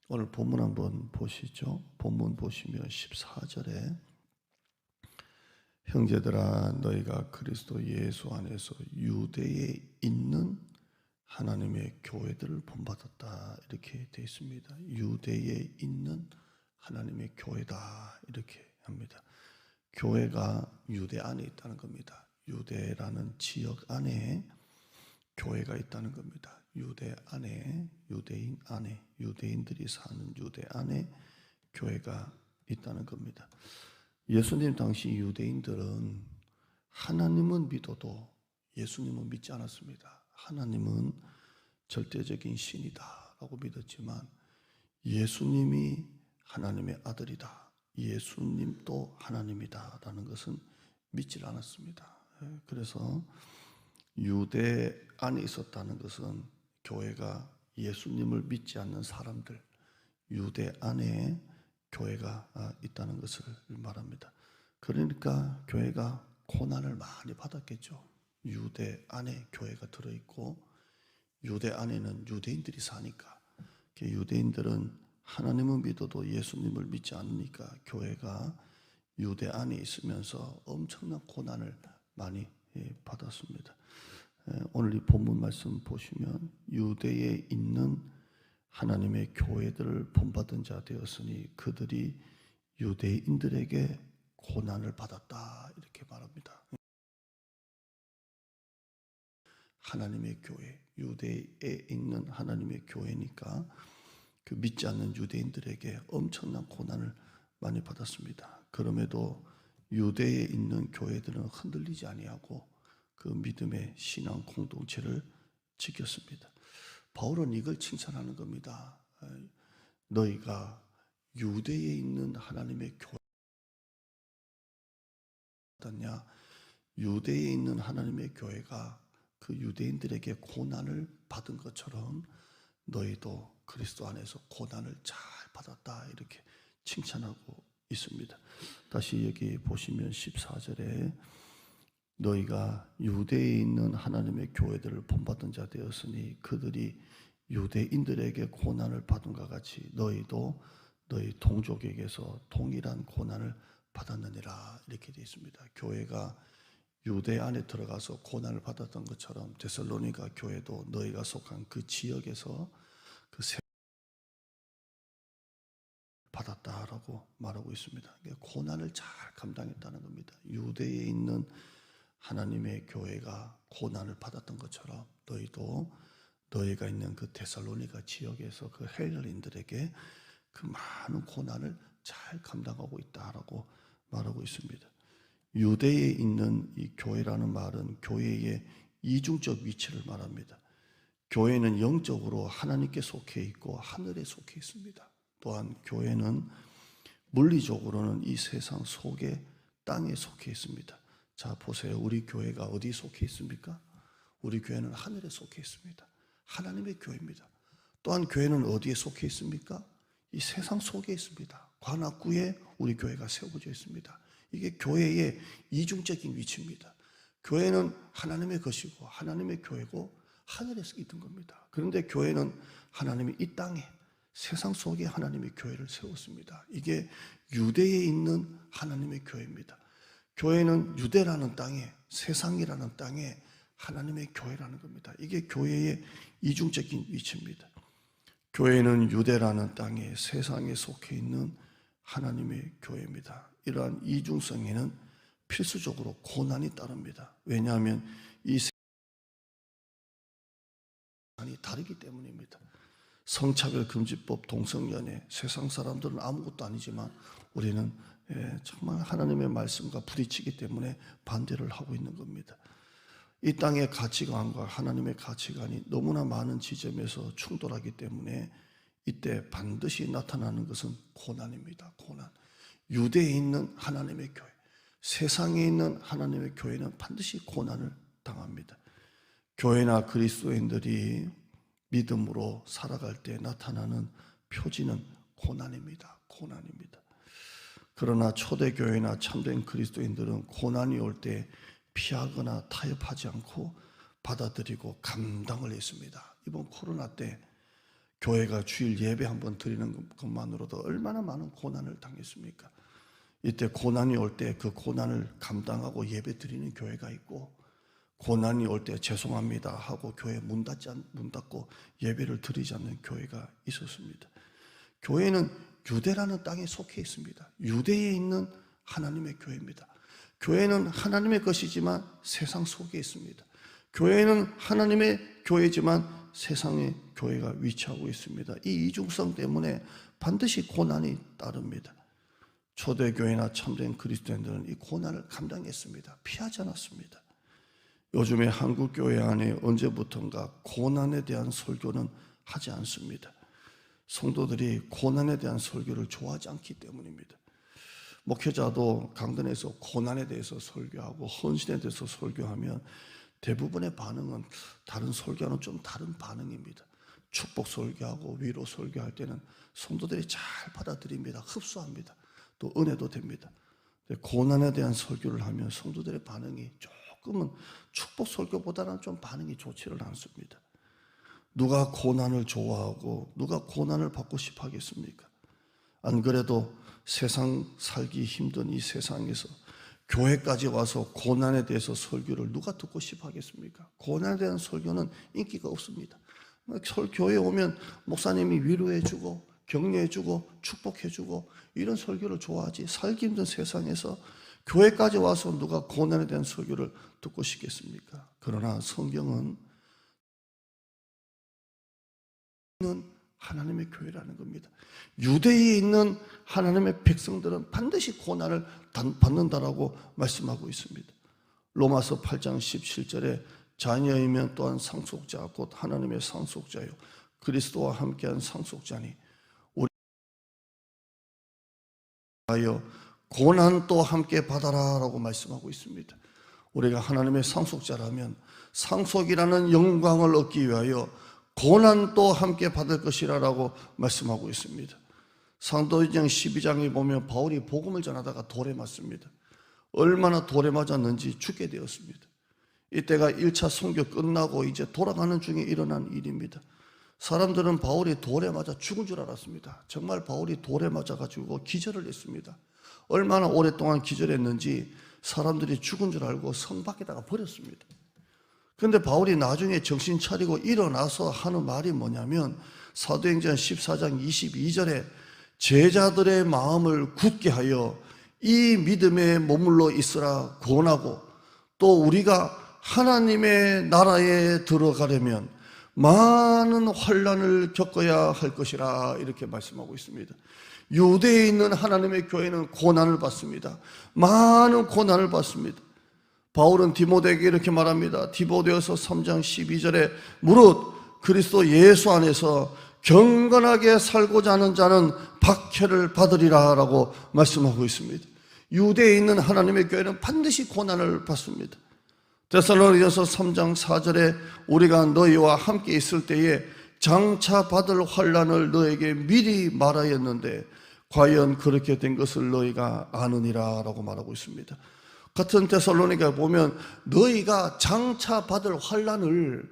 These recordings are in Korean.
오늘 본문 한번 보시죠. 본문 보시면 14절에 형제들아 너희가 그리스도 예수 안에서 유대에 있는 하나님의 교회들을 본받았다 이렇게 되어 있습니다. 유대에 있는 하나님의 교회다 이렇게 합니다. 교회가 유대 안에 있다는 겁니다. 유대라는 지역 안에 교회가 있다는 겁니다. 유대 안에, 유대인 안에, 유대인들이 사는 유대 안에 교회가 있다는 겁니다. 예수님 당시 유대인들은 하나님은 믿어도 예수님은 믿지 않았습니다. 하나님은 절대적인 신이다라고 믿었지만 예수님이 하나님의 아들이다, 예수님도 하나님이다라는 것은 믿지 않았습니다. 그래서 유대 안에 있었다는 것은 교회가 예수님을 믿지 않는 사람들, 유대 안에 교회가 있다는 것을 말합니다. 그러니까 교회가 고난을 많이 받았겠죠. 유대 안에 교회가 들어있고 유대 안에는 유대인들이 사니까, 유대인들은 하나님을 믿어도 예수님을 믿지 않으니까 교회가 유대 안에 있으면서 엄청난 고난을 많이 받았습니다. 오늘 이 본문 말씀 보시면 유대에 있는 하나님의 교회들을 본받은 자 되었으니 그들이 유대인들에게 고난을 받았다 이렇게 말합니다. 하나님의 교회, 유대에 있는 하나님의 교회니까 그 믿지 않는 유대인들에게 엄청난 고난을 많이 받았습니다. 그럼에도 유대에 있는 교회들은 흔들리지 아니하고 그 믿음의 신앙 공동체를 지켰습니다. 바울은 이걸 칭찬하는 겁니다. 너희가 유대에 있는 하나님의 교회 어떠냐? 유대에 있는 하나님의 교회가 그 유대인들에게 고난을 받은 것처럼 너희도 그리스도 안에서 고난을 잘 받았다 이렇게 칭찬하고 있습니다. 다시 여기 보시면 14절에 너희가 유대에 있는 하나님의 교회들을 본받은 자 되었으니 그들이 유대인들에게 고난을 받은 것 같이 너희도 너희 동족에게서 동일한 고난을 받았느니라 이렇게 되어 있습니다. 교회가 유대 안에 들어가서 고난을 받았던 것처럼 데살로니가 교회도 너희가 속한 그 지역에서 그 받았다라고 말하고 있습니다. 고난을 잘 감당했다는 겁니다. 유대에 있는 하나님의 교회가 고난을 받았던 것처럼 너희도 너희가 있는 그 데살로니가 지역에서 그 헬라인들에게 그 많은 고난을 잘 감당하고 있다라고 말하고 있습니다. 유대에 있는 이 교회라는 말은 교회의 이중적 위치를 말합니다. 교회는 영적으로 하나님께 속해 있고 하늘에 속해 있습니다. 또한 교회는 물리적으로는 이 세상 속에 땅에 속해 있습니다. 자 보세요. 우리 교회가 어디 속해 있습니까? 우리 교회는 하늘에 속해 있습니다. 하나님의 교회입니다. 또한 교회는 어디에 속해 있습니까? 이 세상 속에 있습니다. 관악구에 우리 교회가 세워져 있습니다. 이게 교회의 이중적인 위치입니다. 교회는 하나님의 것이고 하나님의 교회고 하늘에서 있던 겁니다. 그런데 교회는 하나님이 이 땅에 세상 속에 하나님의 교회를 세웠습니다. 이게 유대에 있는 하나님의 교회입니다. 교회는 유대라는 땅에, 세상이라는 땅에 하나님의 교회라는 겁니다. 이게 교회의 이중적인 위치입니다. 교회는 유대라는 땅에, 세상에 속해 있는 하나님의 교회입니다. 이러한 이중성에는 필수적으로 고난이 따릅니다. 왜냐하면 이 세상이 다르기 때문입니다. 성차별 금지법, 동성연애, 세상 사람들은 아무것도 아니지만 우리는 정말 하나님의 말씀과 부딪히기 때문에 반대를 하고 있는 겁니다. 이 땅의 가치관과 하나님의 가치관이 너무나 많은 지점에서 충돌하기 때문에 이때 반드시 나타나는 것은 고난입니다. 고난. 유대에 있는 하나님의 교회, 세상에 있는 하나님의 교회는 반드시 고난을 당합니다. 교회나 그리스도인들이 믿음으로 살아갈 때 나타나는 표지는 고난입니다. 고난입니다. 그러나 초대교회나 참된 그리스도인들은 고난이 올 때 피하거나 타협하지 않고 받아들이고 감당을 했습니다. 이번 코로나 때 교회가 주일 예배 한번 드리는 것만으로도 얼마나 많은 고난을 당했습니까? 이때 고난이 올 때 그 고난을 감당하고 예배 드리는 교회가 있고, 고난이 올 때 죄송합니다 하고 교회 문 닫고 예배를 드리지 않는 교회가 있었습니다. 교회는 유대라는 땅에 속해 있습니다. 유대에 있는 하나님의 교회입니다. 교회는 하나님의 것이지만 세상 속에 있습니다. 교회는 하나님의 교회지만 세상의 교회가 위치하고 있습니다. 이 이중성 때문에 반드시 고난이 따릅니다. 초대교회나 참된 그리스도인들은 이 고난을 감당했습니다. 피하지 않았습니다. 요즘에 한국교회 안에 언제부턴가 고난에 대한 설교는 하지 않습니다. 성도들이 고난에 대한 설교를 좋아하지 않기 때문입니다. 목회자도 강단에서 고난에 대해서 설교하고 헌신에 대해서 설교하면 대부분의 반응은 다른 설교와는 좀 다른 반응입니다. 축복 설교하고 위로 설교할 때는 성도들이 잘 받아들입니다. 흡수합니다. 또 은혜도 됩니다. 고난에 대한 설교를 하면 성도들의 반응이 조금은 축복 설교보다는 좀 반응이 좋지를 않습니다. 누가 고난을 좋아하고 누가 고난을 받고 싶어 하겠습니까? 안 그래도 세상 살기 힘든 이 세상에서 교회까지 와서 고난에 대해서 설교를 누가 듣고 싶어 하겠습니까? 고난에 대한 설교는 인기가 없습니다. 교회에 오면 목사님이 위로해주고 격려해주고 축복해주고 이런 설교를 좋아하지, 살기 힘든 세상에서 교회까지 와서 누가 고난에 대한 설교를 듣고 싶겠습니까? 그러나 성경은 하나님의 교회라는 겁니다. 유대에 있는 하나님의 백성들은 반드시 고난을 받는다라고 말씀하고 있습니다. 로마서 8장 17절에 자녀이면 또한 상속자 곧 하나님의 상속자요 그리스도와 함께한 상속자니 우리 하여 고난도 함께 받아라 라고 말씀하고 있습니다. 우리가 하나님의 상속자라면 상속이라는 영광을 얻기 위하여 고난도 함께 받을 것이라고 말씀하고 있습니다. 사도행전 12장에 보면 바울이 복음을 전하다가 돌에 맞습니다. 얼마나 돌에 맞았는지 죽게 되었습니다. 이때가 1차 선교 끝나고 이제 돌아가는 중에 일어난 일입니다. 사람들은 바울이 돌에 맞아 죽은 줄 알았습니다. 정말 바울이 돌에 맞아가지고 기절을 했습니다. 얼마나 오랫동안 기절했는지 사람들이 죽은 줄 알고 성 밖에다가 버렸습니다. 그런데 바울이 나중에 정신 차리고 일어나서 하는 말이 뭐냐면 사도행전 14장 22절에 제자들의 마음을 굳게 하여 이 믿음에 머물러 있으라 권하고 또 우리가 하나님의 나라에 들어가려면 많은 환난을 겪어야 할 것이라 이렇게 말씀하고 있습니다. 유대에 있는 하나님의 교회는 고난을 받습니다. 많은 고난을 받습니다. 바울은 디모데에게 이렇게 말합니다. 디모데후서 3장 12절에 무릇 그리스도 예수 안에서 경건하게 살고자 하는 자는 박해를 받으리라 라고 말씀하고 있습니다. 유대에 있는 하나님의 교회는 반드시 고난을 받습니다. 데살로니가서 3장 4절에 우리가 너희와 함께 있을 때에 장차 받을 환난을 너에게 미리 말하였는데 과연 그렇게 된 것을 너희가 아느니라 라고 말하고 있습니다. 같은 데살로니가에 보면 너희가 장차 받을 환난을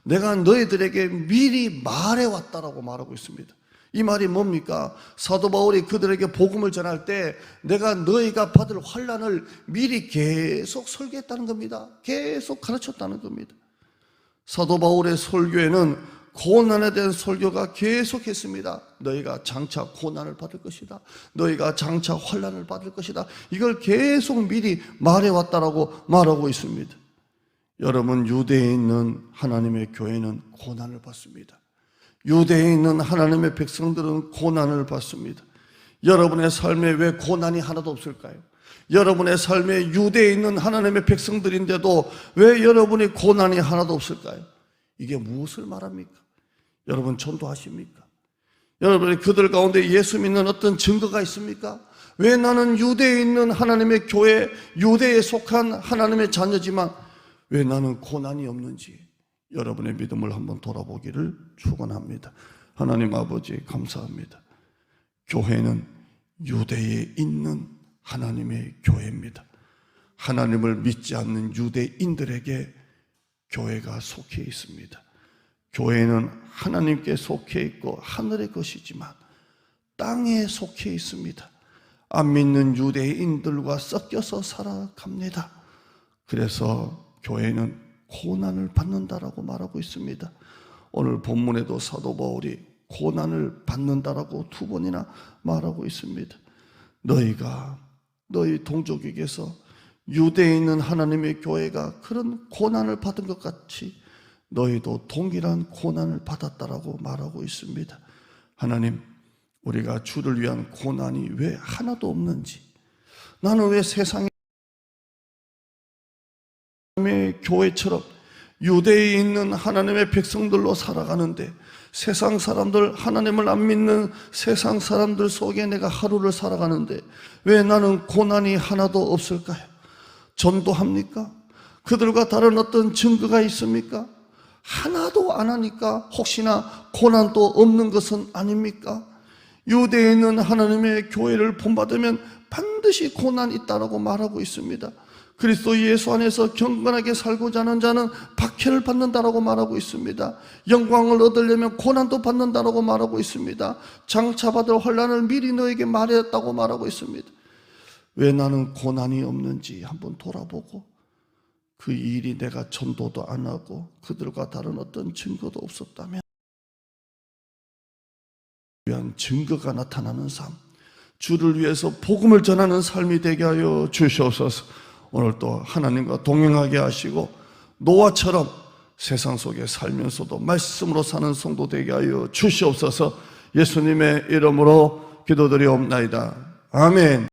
내가 너희들에게 미리 말해왔다라고 말하고 있습니다. 이 말이 뭡니까? 사도 바울이 그들에게 복음을 전할 때 내가 너희가 받을 환난을 미리 계속 설교했다는 겁니다. 계속 가르쳤다는 겁니다. 사도 바울의 설교에는 고난에 대한 설교가 계속했습니다. 너희가 장차 고난을 받을 것이다. 너희가 장차 환난을 받을 것이다. 이걸 계속 미리 말해왔다라고 말하고 있습니다. 여러분, 유대에 있는 하나님의 교회는 고난을 받습니다. 유대에 있는 하나님의 백성들은 고난을 받습니다. 여러분의 삶에 왜 고난이 하나도 없을까요? 여러분의 삶에 유대에 있는 하나님의 백성들인데도 왜 여러분의 고난이 하나도 없을까요? 이게 무엇을 말합니까? 여러분 전도하십니까? 여러분이 그들 가운데 예수 믿는 어떤 증거가 있습니까? 왜 나는 유대에 있는 하나님의 교회, 유대에 속한 하나님의 자녀지만 왜 나는 고난이 없는지 여러분의 믿음을 한번 돌아보기를 축원합니다. 하나님 아버지 감사합니다. 교회는 유대에 있는 하나님의 교회입니다. 하나님을 믿지 않는 유대인들에게 교회가 속해 있습니다. 교회는 하나님께 속해 있고 하늘의 것이지만 땅에 속해 있습니다. 안 믿는 유대인들과 섞여서 살아갑니다. 그래서 교회는 고난을 받는다라고 말하고 있습니다. 오늘 본문에도 사도 바울이 고난을 받는다라고 2번이나 말하고 있습니다. 너희 동족에게서 유대에 있는 하나님의 교회가 그런 고난을 받은 것 같이 너희도 동일한 고난을 받았다라고 말하고 있습니다. 하나님, 우리가 주를 위한 고난이 왜 하나도 없는지, 나는 왜 세상의 교회처럼 유대에 있는 하나님의 백성들로 살아가는데 세상 사람들, 하나님을 안 믿는 세상 사람들 속에 내가 하루를 살아가는데 왜 나는 고난이 하나도 없을까요? 전도합니까? 그들과 다른 어떤 증거가 있습니까? 하나도 안 하니까 혹시나 고난도 없는 것은 아닙니까? 유대에 있는 하나님의 교회를 본받으면 반드시 고난이 있다라고 말하고 있습니다. 그리스도 예수 안에서 경건하게 살고자 하는 자는 박해를 받는다라고 말하고 있습니다. 영광을 얻으려면 고난도 받는다라고 말하고 있습니다. 장차 받을 환난을 미리 너에게 말했다고 말하고 있습니다. 왜 나는 고난이 없는지 한번 돌아보고, 그 일이 내가 전도도 안 하고 그들과 다른 어떤 증거도 없었다면 위한 증거가 나타나는 삶, 주를 위해서 복음을 전하는 삶이 되게 하여 주시옵소서. 오늘 또 하나님과 동행하게 하시고 노아처럼 세상 속에 살면서도 말씀으로 사는 성도 되게 하여 주시옵소서. 예수님의 이름으로 기도드리옵나이다. 아멘.